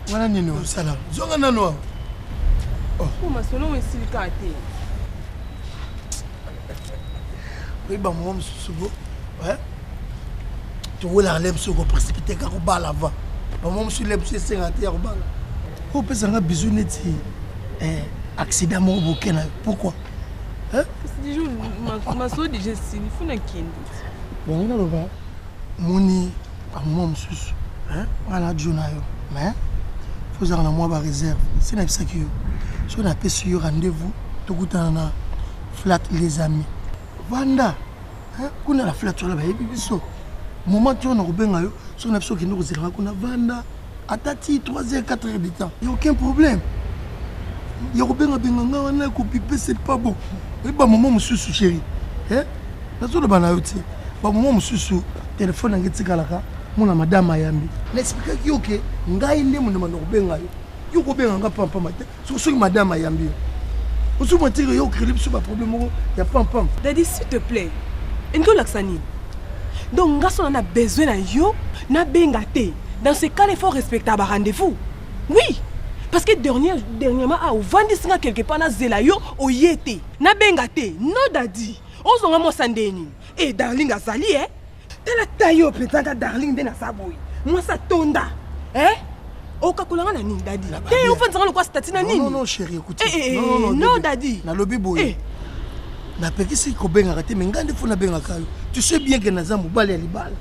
Voilà nino sala. Zonga nano. Oh ma sono mesilika te. Oui ba mo msusugo. Ouais. Tu vois la lème sur précipité ka ko bala va. Ba mo msu lème sur 50 ya ko bala. Ko pesa nga bizu neti. Accident mo bokena. Pourquoi? Hein? C'est du jour ma so déjà il faut na kindi. Bon on a le va. Moni ba mo msusu. Hein? Voilà jonayo. Mais faut avoir moi ba réserve. C'est na ça que si on a fait sur rendez-vous, tout na flat les amis. Vanda. Hein? Kuna la flat sur la baby biso. Moment tu on a robenga yo, si on a besoin que nous zéro kuna vanda. Atati 3h 4h du temps. Il y a aucun problème. Il y a robenga benganga wana ko piper c'est pas bon. Et ba maman mususu chéri. Hein? Na zo le bana yo ti. Ba maman mususu téléphone ngeti kalaka. Mona madame ayambi. L'explique ki OK, ngai nde mona robenga yo. Yo ko benga pampa mate. So madame ayambi. Osu mo tire yo crédit sur ba problème il y a pam. Daddy s'il te plaît. Endo laksani. Donc ngaso on a besoin na yo na benga te. Dans ce cas, il faut respecter un rendez-vous. Oui. Parce que dernièrement, au Vandisinga quelque part, na zelayo o yete. Na bengate. Non daddy. On s'en va sandeni. Et darling azali eh. Tala tayo peut-être darling de na saboy. Moi ça tonda. Eh? O kakulanga na ni daddy. Te on fait ça le quoi statina nini? Non chérie, écoute. Non daddy. Na lobby boy. Na peki si ko benga raté mais ngande fo na benga kayo. Tu sais bien que naza mobali ya libala.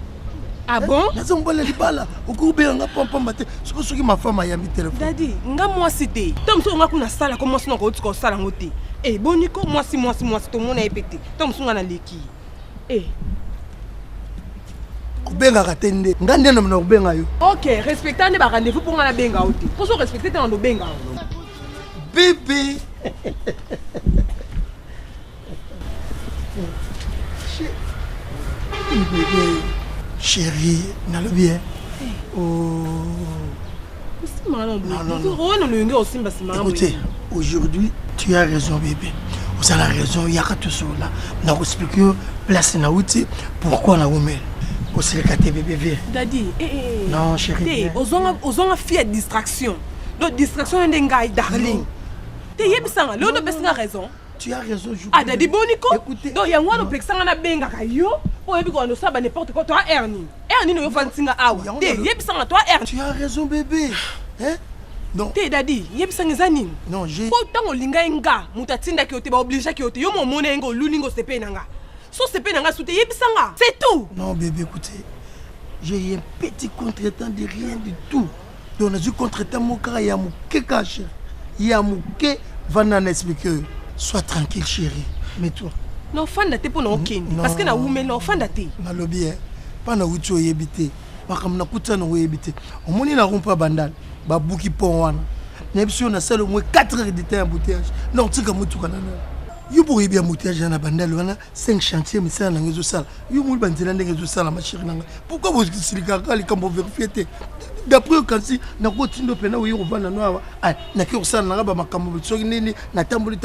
Ah bon? Naza mobali ya libala. Okubela pam mate. Soki ma femme a yambi téléphone. Daddy, nga moi cité. Tom so nga kuna sala comme moi sinon ko tuko sala ngote. Eh boniko moi si tout le monde a pété. Tom so nga na leki. Eh. Kubenga ratende. Ngande na mna kubenga yo. OK, respectez ne ba rendez-vous pour nga na benga oti. Pour so respecter te na benga. Bébé. Chérie, n'a le bien. Oh. Écoutez, aujourd'hui, tu as raison, bébé. Vous avez raison, il y a tout ça là. On a expliqué place na outil pourquoi on a oumé. Au sélecate bébé viens. Daddy, non chérie. Osons faire distraction. Donc distraction est un darling. Tu yebisanga, l'autre personne a raison. Tu as raison, je ah, Daddy Boniko. Écoutez. Donc il y a un personne na benga kayo. Oh, et puis quand on sait n'importe quoi, toi Ernie. Ernie no fantinga awa. Te yebisanga toi Ernie. Tu as raison bébé. Hein? Non. Te Daddy, yebisanga zani. Non, j'ai. Faut tant olinga nga, mutatinda ki ote ba obligé ki ote. Yo mo mona ngo luningo sepe nanga. So sepe nanga soute yebisanga. C'est tout. Non bébé, écoutez. J'ai eu un petit contretemps de rien du tout. Donc on a eu contretemps mon cas ya mu ke cache. Ya mu ke vanana expliquer. Sois tranquille chérie. Mais toi. Non fanda te pour non kindi parce que na women non fanda te. Na lobby pas na wucho yebité. Ba kam na kuta na yebité. Omoni na rompa bandal. Ba buki pon wana. Na biso na sala mo 4 heures de temps embouteillage. Non tika mutu kana na. Yo pour bien embouteillage na bandal wana 5 chantiers mais ça na ngezo sala. Yo mo banzela ngezo sala ma chérie nanga. Pourquoi vous silika kali kambo vérifier te? D'après quand si na kotindo pena wo yoro vana noa ah na ki osala na ba makambo soki nini na tamboli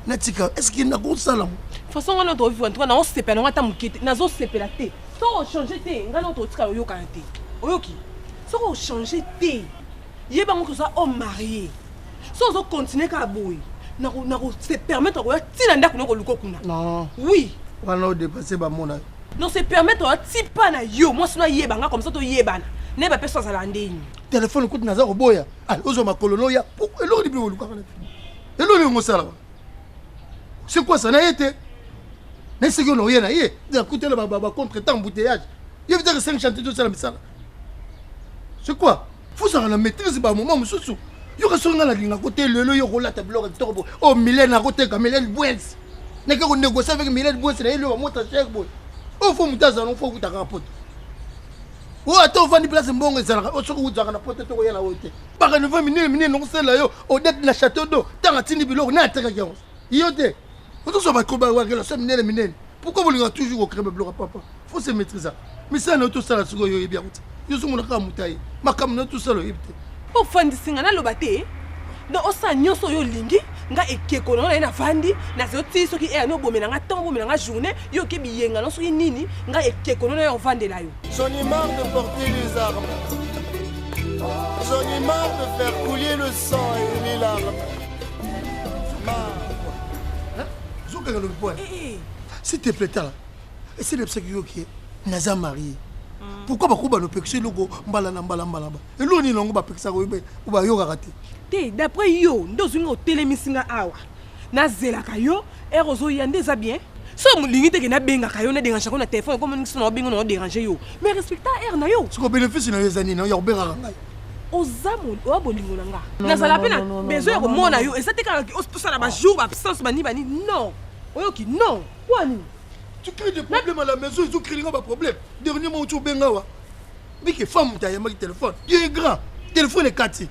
na tika est-ce qu'il na ko sala façon on doit vivre en tout cas na on sepela on ata mukete na zo sepela te so changer te ngana to tika yo kanate oyoki so changer te yeba ngo ça homme marié so zo continuer ka boy na se permettre ko tina ndako no ko luko kuna non oui wana o dépasser ba mona non se permettre ko tipa na yo moi sinon yeba nga comme ça to yebana ne ba personne à l'andine téléphone coûte naza boya ah ozo makolono ya eloko libilo luka kana eloko ngo sala c'est quoi ça na été mais c'est que non yena yé d'écouter le baba contre temps embouteillage il veut dire que 5 chantiers tout ça la sala c'est quoi faut ça la maîtrise ba moment mususu yo ka songa la linga côté lelo yo rola ta bloc to oh Mylène à côté ka Mylène Bouens n'est que négocier avec Mylène Bouens là il va monter cher boy oh faut mutaza non faut ta rapport. Oh attends vandi place mbongo ezalaka osoko uzaka na pote to yela wote baka ne va minene non sela yo odette na château d'eau tanga tindi biloko na ataka yango yote oto so ba koba wa kelo so minene pourquoi vous l'avez toujours au crème bloc papa faut se maîtriser mais ça na to sala siko yo yebia kuti yo so mona ka mutai makam na to sala yebite o fandi singa na lobate do osa nyoso yo lingi nga ekeko na na vandi na zoti soki no bomela nga temps bomela nga journée yo ke biyenga no soki nini nga ekeko na yo vande la yo j'en ai marre de porter les armes J'en ai marre de faire couler le sang et les larmes. S'il te plaît, et c'est le psy qui est marié. Pourquoi pas nous pécher le go mbalana et l'on y longue péxa ou ba yo raté. D'après yo, nous avons télémisinga awa. Na zela kayo, erozo yande za bien. So mo limite que na benga kayo na déranger na téléphone comme nous sommes benga na déranger yo. Mais respecta er na yo. Ce qu'on bénéficie na yezani na yo obera ngai. Ozamu o bolingo nanga. Na sala pena besoin ko mona yo et ça te ka o sala ba jour absence bani non. Oyoki non. Kwani? Tu crées des problèmes à la maison, ils ont créé des problèmes. Dernièrement, tu as bien gawa. Mais que femme, tu as un téléphone. Il est grand. Le téléphone est 4.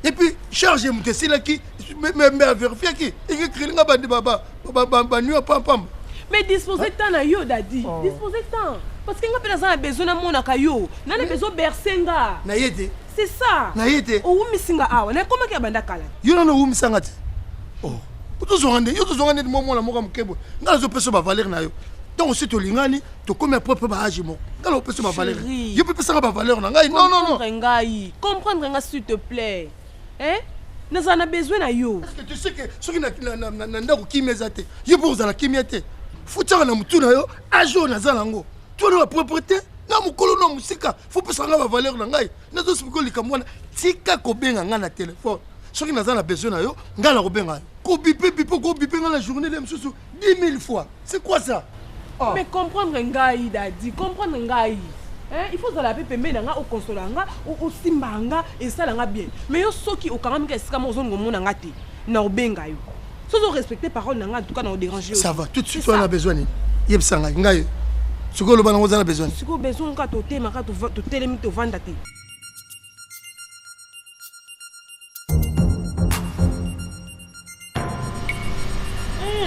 Et puis, chargez mon téléphone qui. Mais vérifiez qui. Il a créé des problèmes. Mais disposez de temps na yo, Dadi. Disposez de temps. Parce que nous avons besoin de mon akayo. Nous avons besoin de bersenga. C'est ça. Oh, misinga awa. Na comment qu'il y a banda kala? Yo na no misanga te. Oh. Yo to zongande moment la moka mukebo. Nga zo peso ba valeur na yo. Donc aussi to lingani to comme propre bagage mo. Nga lo peso ba valeur. Yo pe pesa ba valeur na ngai. Non. Comprendre nga s'il te plaît. Hein? Nous en avons besoin na yo. Parce que tu sais que ceux qui na ndako kimeza te. Yo pour za la kimete. Futsaka na mutu na yo, ajo na zalango. Tu na propriété. Na mukolo na musika. Faut pesa nga ba valeur na ngai. Na zo sipiko likamwana. Tika ko benga nga na téléphone. Ceux qui n'ont besoin de yo, nga la robenga. Ko bipé nga la journée de 10 000 fois. C'est quoi ça? Mais comprendre ngai Dadi, comprendre ngai. Hein, il faut la pepe menanga au consolanga au simbanga et ça nga bien. Mais yo soki au quand même que ska mo zone ngomona ngati na obenga yo. Sozo respecter parole nanga en tout cas na déranger. Ça va, tout de suite on a besoin ni. Yebsanga ngai. Siko lo bana on a besoin. Siko besoin ka to tema ka to telemi to vanda te.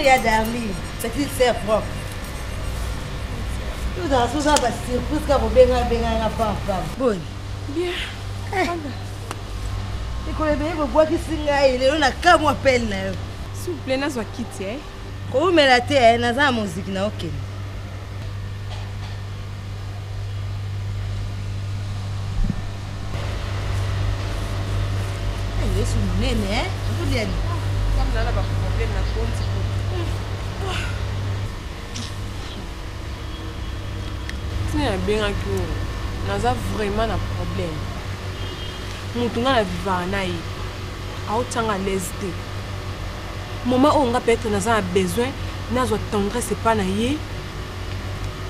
Ya Darling, petite sœur propre. Tout dans tout ça va surprise quand vous benga papa. Bon. Bien. Et quand les bébés bois qui singa il est là quand moi peine là. S'il vous plaît, na zo quitter. Ko me la te na za musique na OK. Elle est sous nene hein. Vous bien. Comme là pas problème na compte. Bien que nous avons vraiment un problème. Nous avons vivre à l'aise. Moment où on a peut-être besoin de tendresse et pas naïe.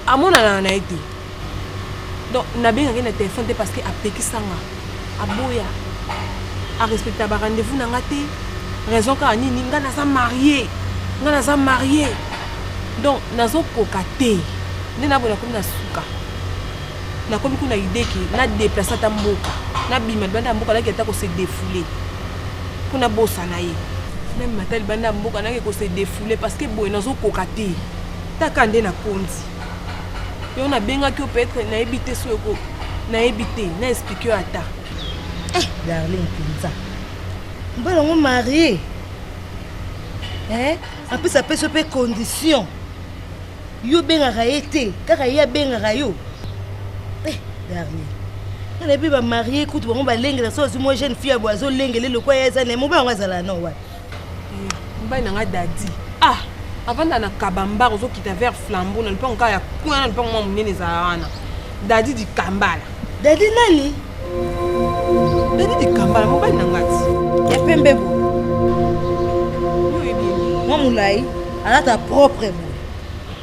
À mon avis, donc nous avons un téléphone parce que apeki sanga, aboya, à respecter le rendez-vous n'a raté. Raison car ni nga na marié, donc nous avons cocaté. Nous avons comme suka. Na comme kuna idée que na déplacer ta mboka na bima banda mboka la qui se défouler pour na bossa na ye même matal banda mboka na ko se défouler parce que boy nazo kokate ta kande na konzi yo na benga ki peut-être na éviter so ko na éviter na expliquer ata Darling Pinza mbala on marié hein en plus ça peut se faire condition yo benga raete kaka ya benga yo Darling. On est bien marié, écoute, on va l'engueuler, ça c'est moi jeune fille à boiseau, l'engueuler, le quoi, ça n'est pas on va là non ouais. On va n'anga Dadi. Ah, avant d'aller à Kabamba, on qui t'a vers flambeau, on ne peut encore y a quoi, on ne peut pas m'emmener les arana. Dadi dit Kambala. Dadi nani? Dadi dit Kambala, on va n'anga Dadi. Y'a pas un bébé. Moi moulay, elle a ta propre mot.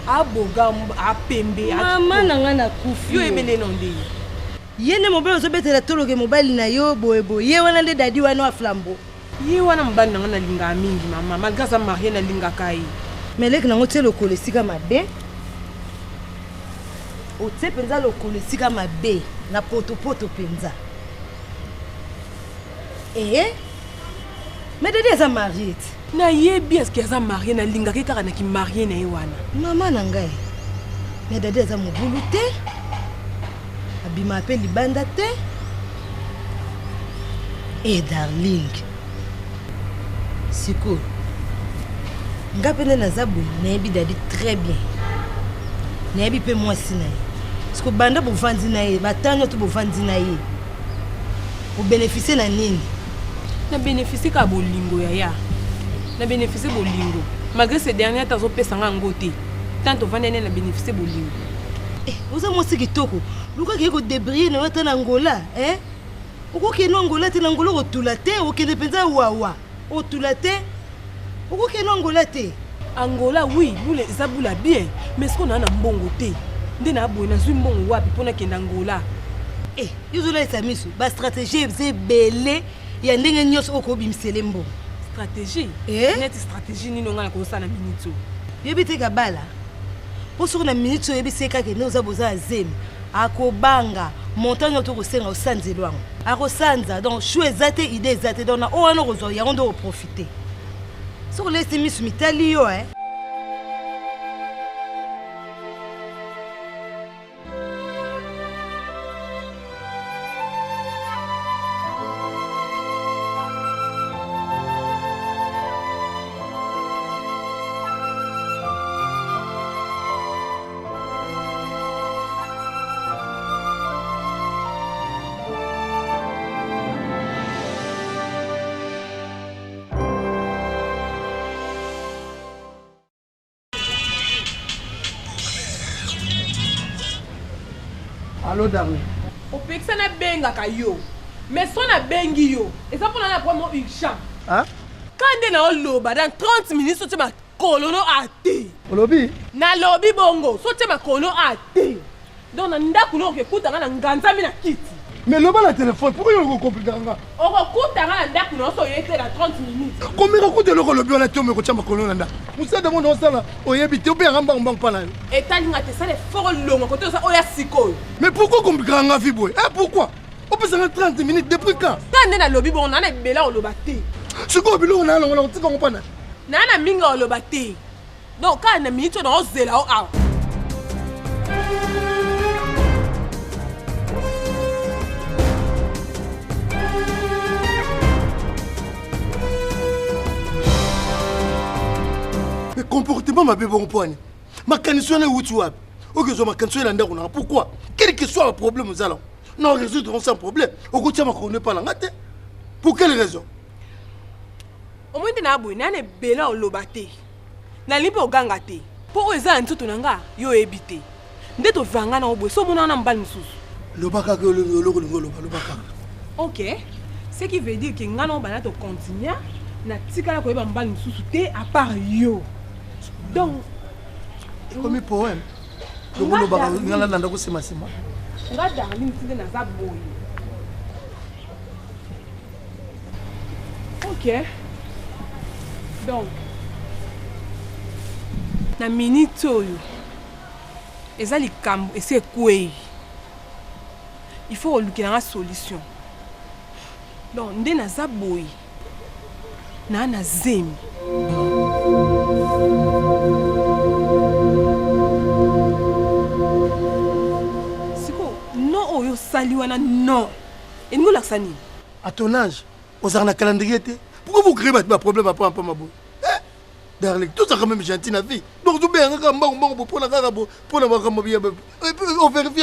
Ah boga, ah pembe, ah. Maman n'anga na kufi. Yo emele nonde. Yene mobile ozobetela toloke mobile na yo boyebo ye wana nde Dadi wana wa flambeau ye wana mobali nanga na linga mingi mama malgré ça marié na linga kai mais leki nango tie lokolo esika mabe otie penza lokolo esika mabe na potopoto penza mais Dadi eza marié na yebi est-ce qu'il eza marié na linga ke kaka na ki marié na ye wana mama na ngai mais Dadi eza mobulu te abima ape libanda te darling siko nga pene naza boye nayebi Dadi très bien nayebi mpe mwasi na ye siko banda bovandi na ye batano to bovandi na ye bénéficier na nini? Na bénéficier ka bolingo yaya. Na bénéficier bolingo. Malgré ces derniers temps pesa nga ngote. Tant vanene na bénéficier bolingo. Oza mosi kitoko. Luka ki ko débrouiller na wata na Angola, hein? Oko ke no Angola te na Angola otula te, okende penza wawa. Otula te. Oko ke no Angola te. Angola oui, nous les aboula bien, mais ce qu'on a na mbongo te. Ndena boy na zwi mbongo wapi pona kenda Angola. Izola esamisu, ba stratégie ze belé ya ndenge nyos oko bimsele mbongo. Stratégie? Net stratégie ni nonga na kosa na minute. Yebite kabala. Poso na minute yebise ka ke noza boza azemi. Akobanga montagne to ko senga o sanzelo wango. Ako sanza donc chou ezate idée ezate donc na o wana ko zo ya ndo profiter. Sur les semisu mitali yo Allô, Darlene. Au pexé na benga kayo. Mais son a bengi yo. Et ça pour la vraiment urgent. Hein? Quand on a loba dans 30 minutes, tu ma colono a té. Lobby? Na lobby bongo, so tu ma colono a té. Donc na ndaku no ke kuta na nganza mi na kiti. Mais le bas la téléphone, pourquoi il y a un compliqué? On recoute na ndaku no so yete dans 30 minutes. Combien de le lobby on a été au chamba colonanda? Vous savez de mon sala, au yébité ou bien en banque pas là. Et t'as dit que ça les fort long côté ça oya siko. Mais pourquoi compliqué en vie? Pourquoi? On peut s'en 30 minutes depuis quand? Quand on a lobby bon on a bela au lobate. Ce qu'on veut on a on t'y comprend pas. Nana minga au lobate. Donc quand on a minute on a zela au a. Mais comportement ma bébé on poigne. Ma canison est où tu as? Ok, je ma canison est là. Pourquoi? Quel que soit le problème nous allons. Non, résoudre sans problème. Au côté de ma connaît pas la ngate. Pour quelle raison? Au moins de n'abou, n'a ne bela au lobate. N'a libre au gangate. Pour eux un tout nanga, yo évité. Dès to vanga na obo, so mona na mbal msusu. Le baka que le baka. Ok. Ce qui veut dire que ngana bana to continuer na tika la ko ba mbal msusu te à part yo. Donc comme un poème. Donc le baka ngala nanda ko sema. Nga Darlene tinde na za boy. Ok. Donc na minute oyo ezali kambo ese kwei. Il faut oluka na solution. Donc nde na za boy. Na zemi. Non, oyo saliwana non. Et nous l'axani. À ton âge, aux arnaques calendrier, pourquoi vous créez des problèmes à pas ma boue? Darling, tout ça quand même gentil na vie. Donc tu bien on pour la carabo pour la carabo bien. On vérifie.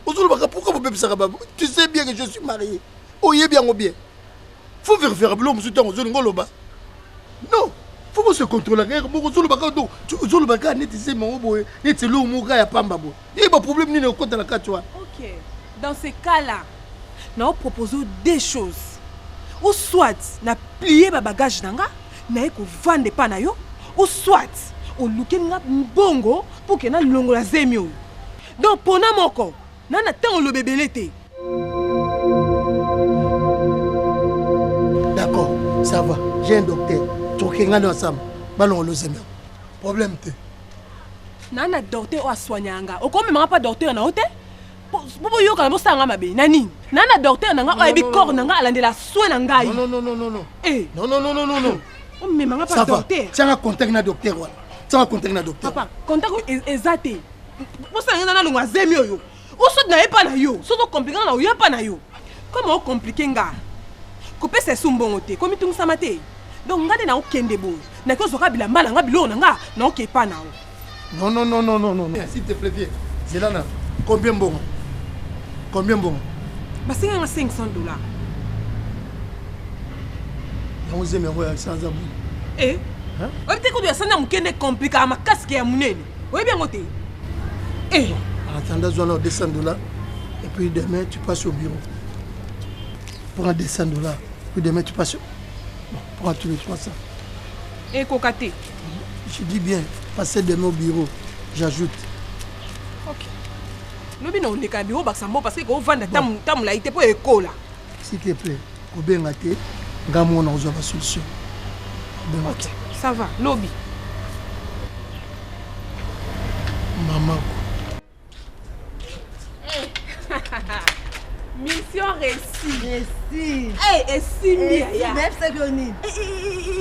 Pourquoi vous bébé ça? Tu sais bien que je suis marié. Oh y est bien ou bien. Faut vérifier l'homme sous ton zone ngoloba. Non. Faut qu'on se contrôle la beaucoup sur le bac d'eau. Sur le bac net c'est mon boy. Net c'est l'eau mon gars ya pamba boy. Il y a pas problème ni au côté de la catchoua. OK. Dans ce cas-là, nous proposons deux choses. Ou soit na plier ba bagage nanga, na ko vendre pa na yo, ou soit o lukenga mbongo pour que na longola zemio. Donc pour na moko, na temps le bébé l'été. D'accord, ça va. J'ai un docteur. Tu es ensemble. Ballon le zemio. Problème te. Nana docteur o soignanga. O comme même pas docteur na hote. Pour yo quand mosanga mabe nani. Nana docteur nanga o ebi corps nanga alandela soin nanga. Non. Eh. Non. O même pas docteur. Tiens un contact na docteur wala. Tiens un contact na docteur. Papa, contact exacté. Mosanga nana longwa zemio yo. O so na epa na yo. So compliqué na yo pa na yo. Comment compliqué nga? Couper ses sumbongote comme tout ça maté. Donc ngade na okende bo. Na ko soka bila mala nga bilo nanga na okepa na o. Non. S'il te plaît, viens. C'est là. Combien bon? Bah c'est $500. yango zemero ya sans abou oyebi te kutu ya sanda mokende komplika makasike ya monene oyebi yango te en attendant zwana au $200 et puis demain tu passes au bureau prends $200 puis demain tu passes bon prends tous les 300 ekoka te je dis bien passer demain au bureau j'ajoute ok lobi na oleka bureau baksambo parce que kovanda tamolai te mpo ekola s'il te plaît kobenga te nga mona kozwa basolution ok ça va lobi mama mission réussie esimbi yaya nayebisaki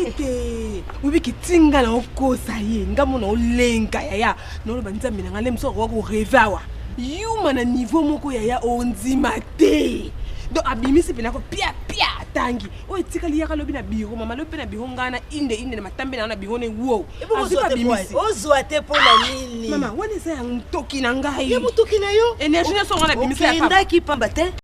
ete oyebi kitinga na okosa ye nga mona olenga yaya noloba nzambe na nga nde moso akoka koreve awa yuma na niveau moko yaya ondima te donc abimisi mpena ko pia atangi oyo etikali yaka lobi na biro mama lobi mpe na biro ngai na inde na matambe na biro ne wo ozwa te mpo na nini mama wana eza ya motoki na ngai ye motoki na yo énergie nyonso ngai na bimisi ya okendaki pamba te